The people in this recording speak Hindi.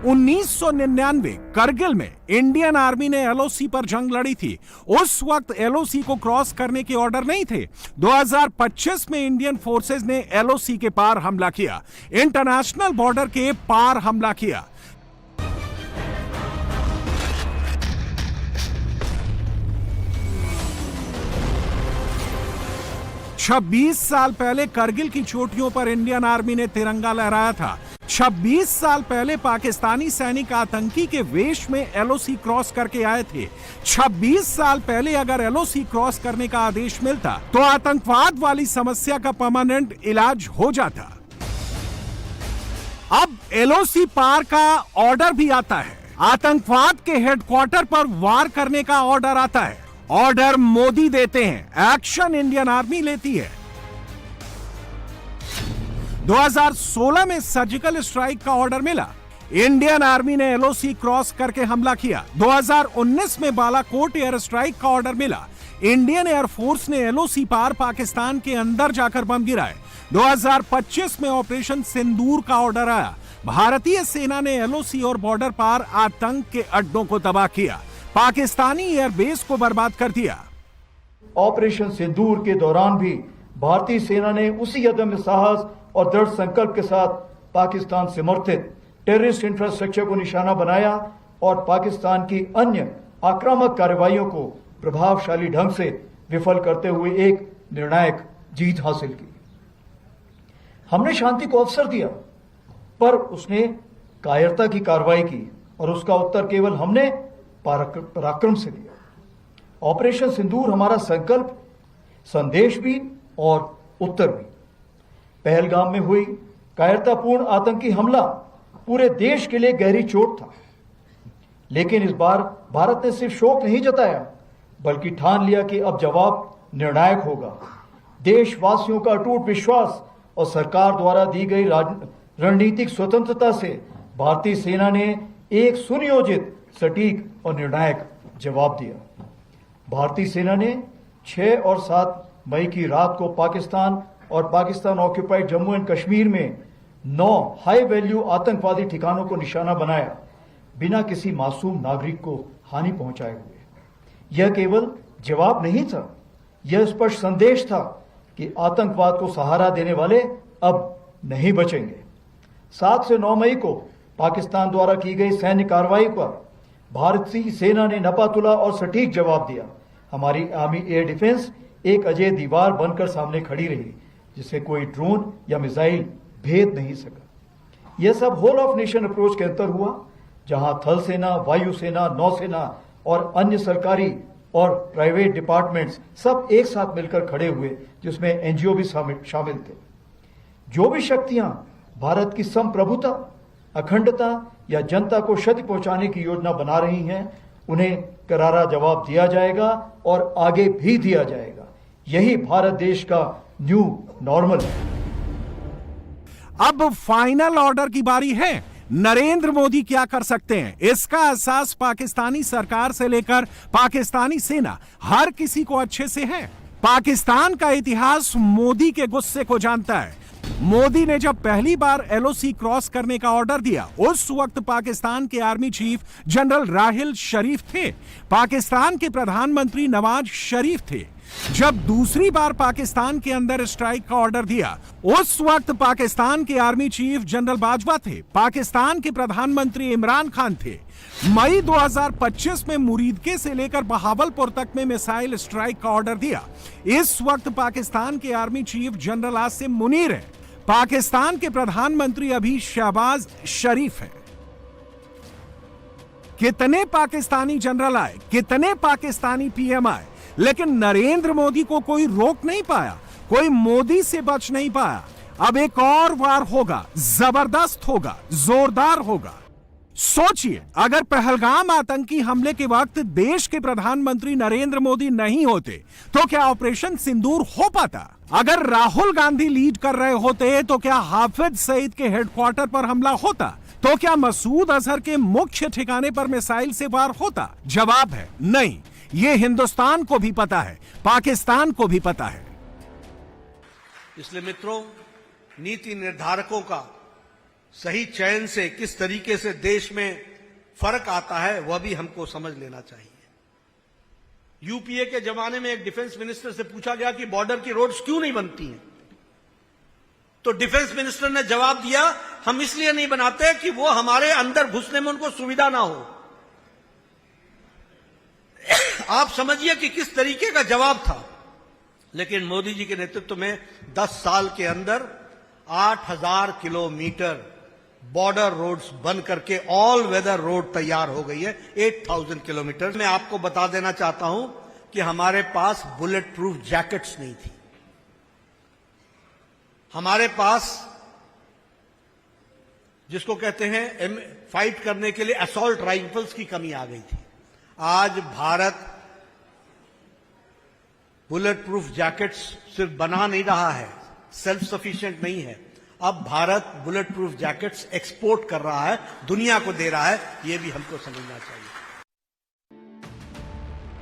1999 करगिल में इंडियन आर्मी ने एलओसी पर जंग लड़ी थी। उस वक्त एलओसी को क्रॉस करने के ऑर्डर नहीं थे। 2025 में इंडियन फोर्सेस ने एलओसी के पार हमला किया, इंटरनेशनल बॉर्डर के पार हमला किया। छब्बीस साल पहले करगिल की चोटियों पर इंडियन आर्मी ने तिरंगा लहराया था। 26 साल पहले पाकिस्तानी सैनिक आतंकी के वेश में एलओसी क्रॉस करके आए थे। 26 साल पहले अगर एलओसी क्रॉस करने का आदेश मिलता तो आतंकवाद वाली समस्या का परमानेंट इलाज हो जाता। अब एलओसी पार का ऑर्डर भी आता है। आतंकवाद के हेडक्वार्टर पर वार करने का ऑर्डर आता है। ऑर्डर मोदी देते हैं, एक्शन इंडियन आर्मी लेती है। 2016 में सर्जिकल स्ट्राइक का ऑर्डर मिला, इंडियन आर्मी ने एलओसी क्रॉस करके हमला किया। 2019 में बालाकोट एयर स्ट्राइक का ऑर्डर मिला, इंडियन एयरफोर्स ने एलओसी पार पाकिस्तान के अंदर जाकर बम गिराए। 2025 में ऑपरेशन सिंदूर का ऑर्डर आया, भारतीय सेना ने एलओसी और बॉर्डर पार आतंक के अड्डों को तबाह किया, पाकिस्तानी एयरबेस को बर्बाद कर दिया। ऑपरेशन सिंदूर के दौरान भी भारतीय सेना ने उसी अदम्य साहस और दृढ़ संकल्प के साथ पाकिस्तान समर्थित टेररिस्ट इंफ्रास्ट्रक्चर को निशाना बनाया और पाकिस्तान की अन्य आक्रामक कार्रवाइयों को प्रभावशाली ढंग से विफल करते हुए एक निर्णायक जीत हासिल की। हमने शांति को अवसर दिया, पर उसने कायरता की कार्रवाई की और उसका उत्तर केवल हमने पराक्रम से दिया। ऑपरेशन सिंदूर हमारा संकल्प, संदेश भी और उत्तर भी। पहलगाम में हुई कायरतापूर्ण आतंकी हमला पूरे देश के लिए गहरी चोट था, लेकिन इस बार भारत ने सिर्फ शोक नहीं जताया, बल्कि ठान लिया कि अब जवाब निर्णायक होगा। देशवासियों का अटूट विश्वास और सरकार द्वारा दी गई रणनीतिक स्वतंत्रता से भारतीय सेना ने एक सुनियोजित, सटीक और निर्णायक जवाब दिया। भारतीय सेना ने 6 और 7 मई की रात को पाकिस्तान और पाकिस्तान ऑक्यूपाइड जम्मू एंड कश्मीर में 9 हाई वैल्यू आतंकवादी ठिकानों को निशाना बनाया, बिना किसी मासूम नागरिक को हानि पहुंचाए हुए। यह केवल जवाब नहीं था, यह स्पष्ट संदेश था कि आतंकवाद को सहारा देने वाले अब नहीं बचेंगे। 7 से 9 मई को पाकिस्तान द्वारा की गई सैन्य कार्रवाई पर भारतीय सेना ने नपातुला और सटीक जवाब दिया। हमारी आर्मी एयर डिफेंस एक अजय दीवार बनकर सामने खड़ी रही, जिसे कोई ड्रोन या मिसाइल भेद नहीं सका। यह सब होल ऑफ नेशन अप्रोच के अंतर हुआ, जहां थल सेना, वायुसेना, नौसेना और अन्य सरकारी और प्राइवेट डिपार्टमेंट्स सब एक साथ मिलकर खड़े हुए, जिसमें एनजीओ भी शामिल थे। जो भी शक्तियां भारत की संप्रभुता, अखंडता या जनता को क्षति पहुंचाने की योजना बना रही हैं, उन्हें करारा जवाब दिया जाएगा और आगे भी दिया जाएगा। यही भारत देश का न्यू नॉर्मल है। अब फाइनल ऑर्डर की बारी है। नरेंद्र मोदी क्या कर सकते हैं, इसका एहसास पाकिस्तानी सरकार से लेकर पाकिस्तानी सेना हर किसी को अच्छे से है। पाकिस्तान का इतिहास मोदी के गुस्से को जानता है। मोदी ने जब पहली बार एलओसी क्रॉस करने का ऑर्डर दिया, उस वक्त पाकिस्तान के आर्मी चीफ जनरल राहिल शरीफ थे, पाकिस्तान के प्रधानमंत्री नवाज शरीफ थे। जब दूसरी बार पाकिस्तान के अंदर स्ट्राइक का ऑर्डर दिया, उस वक्त पाकिस्तान के आर्मी चीफ जनरल बाजवा थे, पाकिस्तान के प्रधानमंत्री इमरान खान थे। मई 2025 में मुरीदके से लेकर बहावलपुर तक में मिसाइल स्ट्राइक का ऑर्डर दिया। इस वक्त पाकिस्तान के army chief general Asim Munir है, पाकिस्तान के प्रधानमंत्री अभी शहबाज शरीफ है। कितने पाकिस्तानी जनरल आए, कितने पाकिस्तानी पीएम आए, लेकिन नरेंद्र मोदी को कोई रोक नहीं पाया, कोई मोदी से बच नहीं पाया। अब एक और वार होगा, जबरदस्त होगा, जोरदार होगा। सोचिए, अगर पहलगाम आतंकी हमले के वक्त देश के प्रधानमंत्री नरेंद्र मोदी नहीं होते तो क्या ऑपरेशन सिंदूर हो पाता? अगर राहुल गांधी लीड कर रहे होते तो क्या हाफिज सईद के हेडक्वार्टर पर हमला होता? तो क्या मसूद अजहर के मुख्य ठिकाने पर मिसाइल से वार होता? जवाब है नहीं। ये हिंदुस्तान को भी पता है, पाकिस्तान को भी पता है। इसलिए मित्रों, नीति निर्धारकों का सही चयन से किस तरीके से देश में फर्क आता है वह भी हमको समझ लेना चाहिए। यूपीए के जमाने में एक डिफेंस मिनिस्टर से पूछा गया कि बॉर्डर की रोड्स क्यों नहीं बनती हैं, तो डिफेंस मिनिस्टर ने जवाब दिया, हम इसलिए नहीं बनाते कि वो हमारे अंदर घुसने में उनको सुविधा ना हो। आप समझिए कि किस तरीके का जवाब था। लेकिन मोदी जी के नेतृत्व में 10 साल के अंदर 8000 किलोमीटर बॉर्डर रोड्स बन करके ऑल वेदर रोड तैयार हो गई है, 8000 किलोमीटर। मैं आपको बता देना चाहता हूं कि हमारे पास बुलेट प्रूफ जैकेट्स नहीं थी, हमारे पास जिसको कहते हैं फाइट करने के लिए असॉल्ट राइफल्स की कमी आ गई थी। आज भारत बुलेट प्रूफ जैकेट्स सिर्फ बना नहीं रहा है, सेल्फ सफिशिएंट नहीं है, अब Bharat bullet proof jackets export कर रहा है, दुनिया को दे रहा है, यह भी हमको समझना चाहिए।